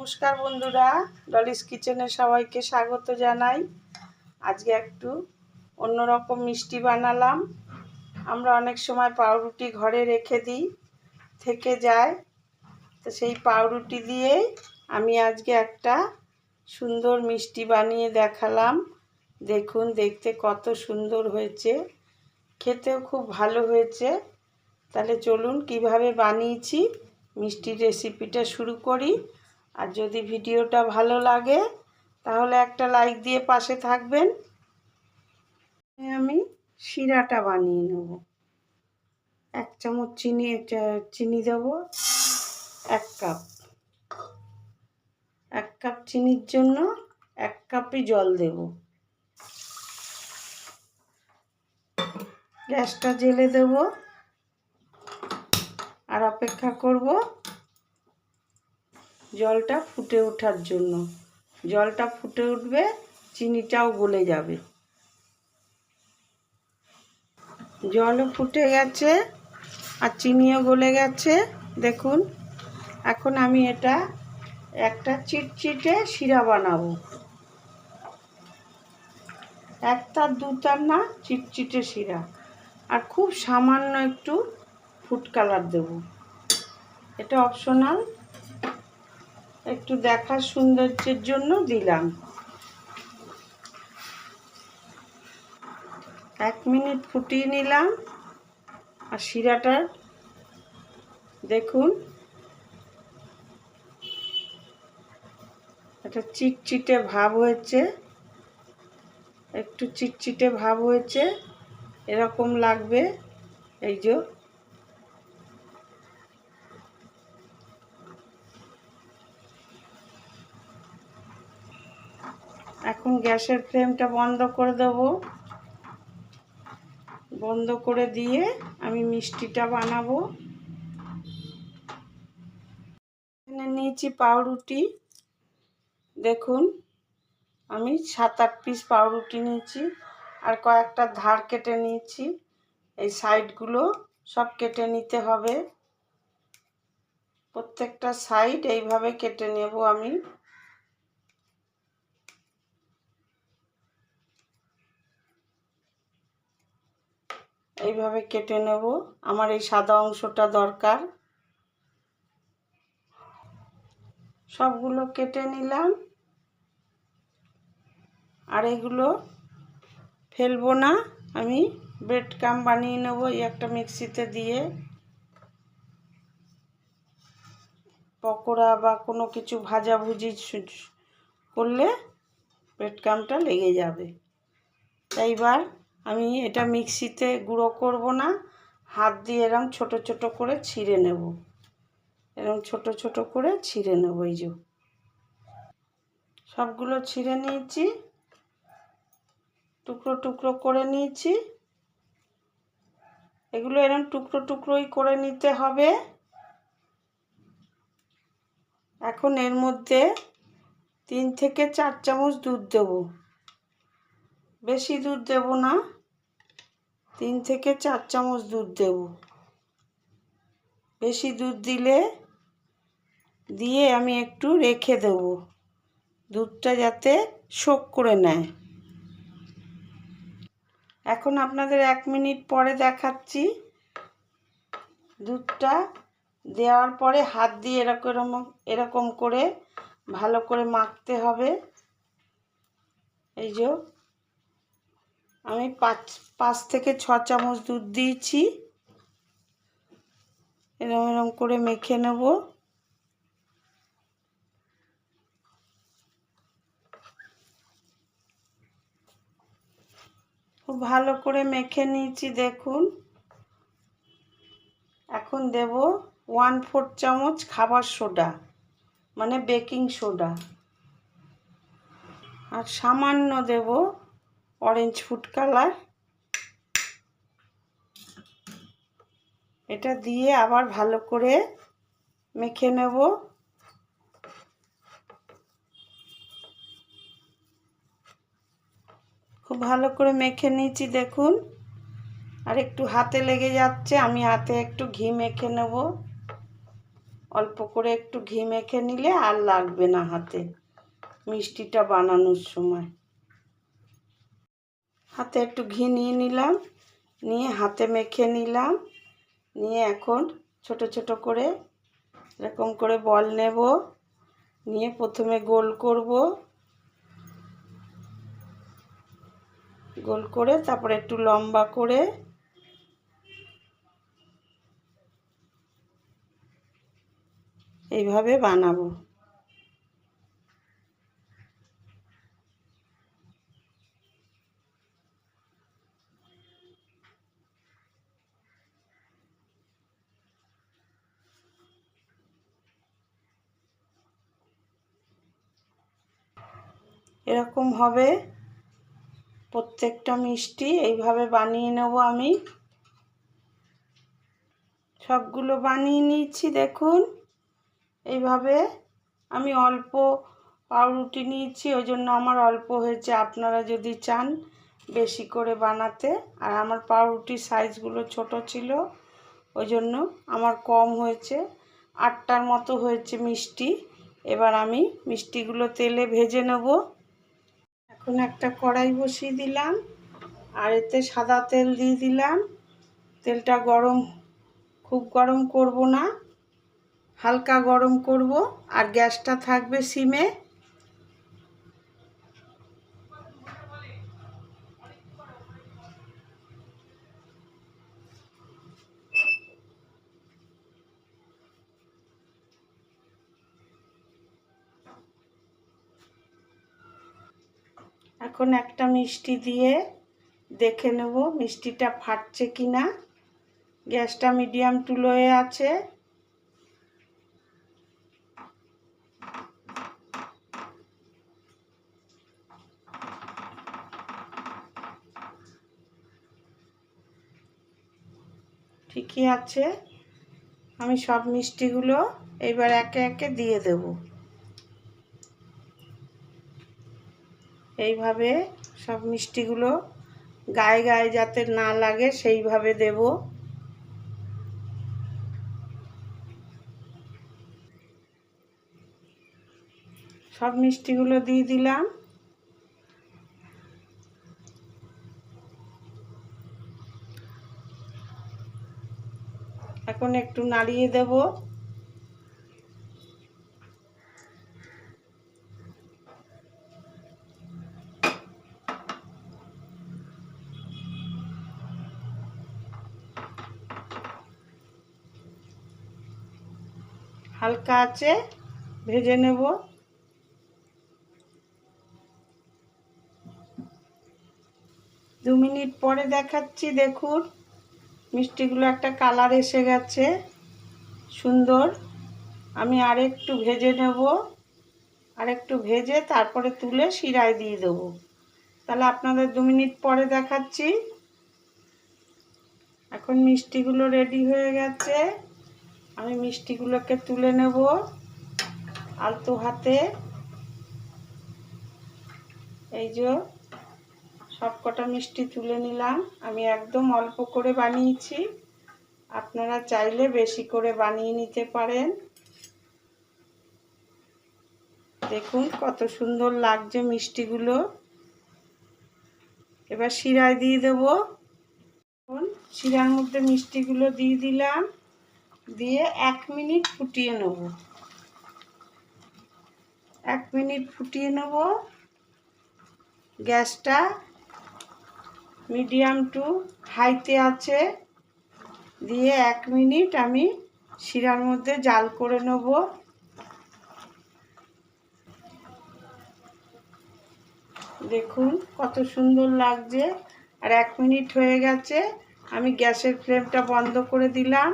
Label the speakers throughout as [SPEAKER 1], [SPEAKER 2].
[SPEAKER 1] নমস্কার বন্ধুরা, ডলিস কিচেনে সবাইকে স্বাগত জানাই। আজকে একটু অন্যরকম মিষ্টি বানালাম। আমরা অনেক সময় পাউরুটি ঘরে রেখে দিই, থেকে যায়, তো সেই পাউরুটি দিয়েই আমি আজকে একটা সুন্দর মিষ্টি বানিয়ে দেখালাম। দেখুন, দেখতে কত সুন্দর হয়েছে, খেতেও খুব ভালো হয়েছে। তাহলে চলুন কিভাবে বানিয়েছি মিষ্টির রেসিপিটা শুরু করি। আর যদি ভিডিওটা ভালো লাগে তাহলে একটা লাইক দিয়ে পাশে থাকবেন। আমি শিরাটা বানিয়ে নেব। 1 চামচ চিনি দেব। 1 কাপ 1 কাপ চিনির জন্য 1 কাপই জল দেব। গ্যাসটা জ্বেলে দেব আর অপেক্ষা করব জলটা ফুটে ওঠার জন্য। জলটা ফুটে উঠবে, চিনিটাও গলে যাবে। জলও ফুটে গেছে আর চিনিও গলে গেছে। দেখুন, এখন আমি এটা একটা চিটচিটে শিরা বানাবো। 1 তার 2 তার না, চিটচিটে শিরা। আর খুব সামান্য একটু ফুড কালার দেব, এটা অপশনাল, একটু দেখার সৌন্দর্যের জন্য দিলাম। 1 মিনিট ফুটিয়ে নিলাম। আর শিরাটার দেখুন, একটা চিটচিটে ভাব হয়েছে, একটু চিটচিটে ভাব হয়েছে, এরকম লাগবে। এই যে এখন গ্যাসের ফ্লেমটা বন্ধ করে দেব। বন্ধ করে দিয়ে আমি মিষ্টিটা বানাবো। এখানে নিয়েছি পাউরুটি। দেখুন, আমি 7-8 পিস পাউরুটি নিয়েছি আর কয়েকটা ধার কেটে নিয়েছি। এই সাইডগুলো সব কেটে নিতে হবে। প্রত্যেকটা সাইড এইভাবে কেটে নেব আমি। এইভাবে কেটে নেব, আমার এই সাদা অংশটা দরকার। সবগুলো কেটে নিলাম। আর এগুলো ফেলবো না, আমি ব্রেড ক্রাম্ব বানিয়ে নেব। এই একটা মিক্সিতে দিয়ে পকোড়া বা কোনো কিছু ভাজাভুজি করলে ব্রেড ক্রাম্বটা লেগে যাবে। এইবার আমি এটা মিক্সিতে গুঁড়ো করব না, হাত দিয়ে এরকম ছোট ছোট করে ছিঁড়ে নেব। এরকম ছোট ছোট করে ছিঁড়ে নেব। এই যে সবগুলো ছিঁড়ে নিয়েছি, টুকরো টুকরো করে নিয়েছি। এগুলো এরকম টুকরো টুকরোই করে নিতে হবে। এখন এর মধ্যে 3 থেকে 4 চামচ দুধ দেব। বেশি দুধ দেব না, 3 থেকে 4 চামচ দুধ দেব। বেশি দুধ দিয়ে আমি একটু রেখে দেব, দুধটা যাতে শোক করে নেয়। এখন আপনাদের 1 মিনিট পরে দেখাচ্ছি। দুধটা দেওয়ার পরে হাত দিয়ে এরকম করে ভালো করে মাখতে হবে। এই যে আমি 5 থেকে 6 চামচ দুধ দিয়েছি। এরকম করে মেখে নেব। খুব ভালো করে মেখে নিয়েছি। দেখুন, এখন দেব 1/4 চামচ খাবার সোডা, মানে বেকিং সোডা। আর সামান্য দেব অরেঞ্জ ফুড কালার। এটা দিয়ে আবার ভালো করে মেখে নেব। খুব ভালো করে মেখে নিয়েছি। দেখুন, আর একটু হাতে লেগে যাচ্ছে, আমি হাতে একটু ঘি মেখে নেব। অল্প করে একটু ঘি মেখে নিলে আর লাগবে না হাতে মিষ্টিটা বানানোর সময়। হাতে একটু ঘি নিয়ে নিলাম, নিয়ে হাতে মেখে নিলাম, নিয়ে এখন ছোট ছোট করে এরকম করে বল নেব, নিয়ে প্রথমে গোল করব, গোল করে তারপরে একটু লম্বা করে এইভাবে বানাবো। এরকম হবে প্রত্যেকটা মিষ্টি, এইভাবে বানিয়ে নেব। আমি সবগুলো বানিয়ে নিয়েছি দেখুন। এইভাবে আমি অল্প পাউরুটি নিয়েছি, ওই জন্য আমার অল্প হয়েছে। আপনারা যদি চান বেশি করে বানাতে, আর আমার পাউরুটির সাইজগুলো ছোট ছিল, ওই জন্য আমার কম হয়েছে। 8টার মতো হয়েছে মিষ্টি। এবার আমি মিষ্টিগুলো তেলে ভেজে নেব। এখন একটা কড়াই বসিয়ে দিলাম, আর এতে সাদা তেল দিয়ে দিলাম। তেলটা গরম, খুব গরম করব না, হালকা গরম করব, আর গ্যাসটা থাকবে সিমে। এখন একটা মিষ্টি দিয়ে দেখে নেব মিষ্টিটা ফাটছে কিনা। গ্যাসটা মিডিয়াম টু লোয়ে আছে। ঠিকই আছে। আমি সব মিষ্টিগুলো এবার একে একে দিয়ে দেব। এইভাবে সব মিষ্টিগুলো গায়ে গায়ে যাতে না লাগে সেইভাবে দেব। সব মিষ্টিগুলো দিয়ে দিলাম। এখন একটু নাড়িয়ে দেব। হালকা আছে ভেজে নেব। 2 মিনিট পরে দেখাচ্ছি। দেখুন মিষ্টিগুলো একটা কালার এসে গেছে সুন্দর। আমি আরেকটু ভেজে নেব, আরেকটু ভেজে তারপরে তুলে শিরায় দিয়ে দেবো। তাহলে আপনাদের 2 মিনিট পরে দেখাচ্ছি। এখন মিষ্টিগুলো রেডি হয়ে গেছে। আমি মিষ্টিগুলোকে তুলে নেব আলতো হাতে। এই যে সবকটা মিষ্টি তুলে নিলাম। আমি একদম অল্প করে বানিয়েছি, আপনারা চাইলে বেশি করে বানিয়ে নিতে পারেন। দেখুন কত সুন্দর লাগছে মিষ্টিগুলো। এবার শিরায় দিয়ে দেব। এখন শিরার মধ্যে মিষ্টিগুলো দিয়ে দিলাম, দিয়ে 1 মিনিট ফুটিয়ে নেব। 1 মিনিট ফুটিয়ে নেব। গ্যাসটা মিডিয়াম টু হাইতে আছে, দিয়ে 1 মিনিট আমি শিরার মধ্যে জাল করে নেব। দেখুন কত সুন্দর লাগছে। আর 1 মিনিট হয়ে গেছে, আমি গ্যাসের ফ্লেমটা বন্ধ করে দিলাম।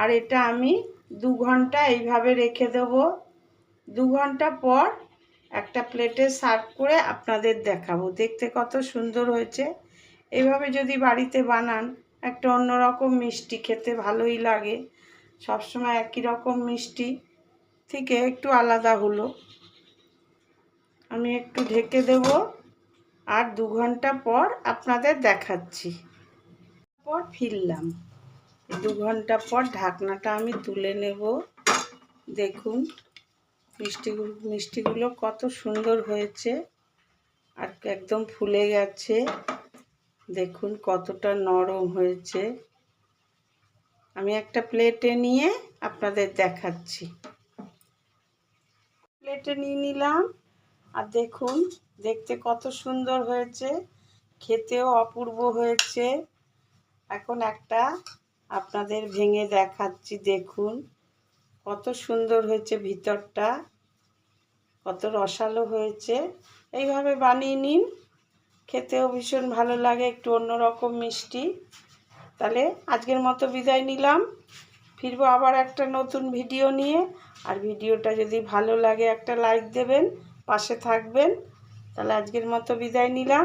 [SPEAKER 1] আর এটা আমি 2 ঘন্টা এইভাবে রেখে দেব। 2 ঘন্টা পর একটা প্লেটে সার্ভ করে আপনাদের দেখাবো। দেখতে কত সুন্দর হয়েছে। এইভাবে যদি বাড়িতে বানান, একটা অন্যরকম মিষ্টি, খেতে ভালোই লাগে। সবসময় একই রকম মিষ্টি থেকে একটু আলাদা হলো। আমি একটু ঢেকে দেব, আর 2 ঘন্টা পর আপনাদের দেখাচ্ছি। পর ফিরলাম। 2 ঘন্টা পর ঢাকনাটা আমি তুলে নেব। দেখুন মিষ্টিগুলো কত সুন্দর হয়েছে আর একদম ফুলে গেছে। দেখুন কতটা নরম হয়েছে। আমি একটা প্লেটে নিয়ে আপনাদের দেখাচ্ছি। প্লেটে নিয়ে নিলাম আর দেখুন দেখতে কত সুন্দর হয়েছে, খেতেও অপূর্ব হয়েছে। এখন একটা আপনাদের ভেঙে দেখাচ্ছি। দেখুন কত সুন্দর হয়েছে, ভিতরটা কত রসালো হয়েছে। এইভাবে বানিয়ে নিন, খেতেও ভীষণ ভালো লাগে, একটু অন্যরকম মিষ্টি। তাহলে আজকের মতো বিদায় নিলাম, ফিরবো আবার একটা নতুন ভিডিও নিয়ে। আর ভিডিওটা যদি ভালো লাগে একটা লাইক দেবেন, পাশে থাকবেন। তাহলে আজকের মতো বিদায় নিলাম।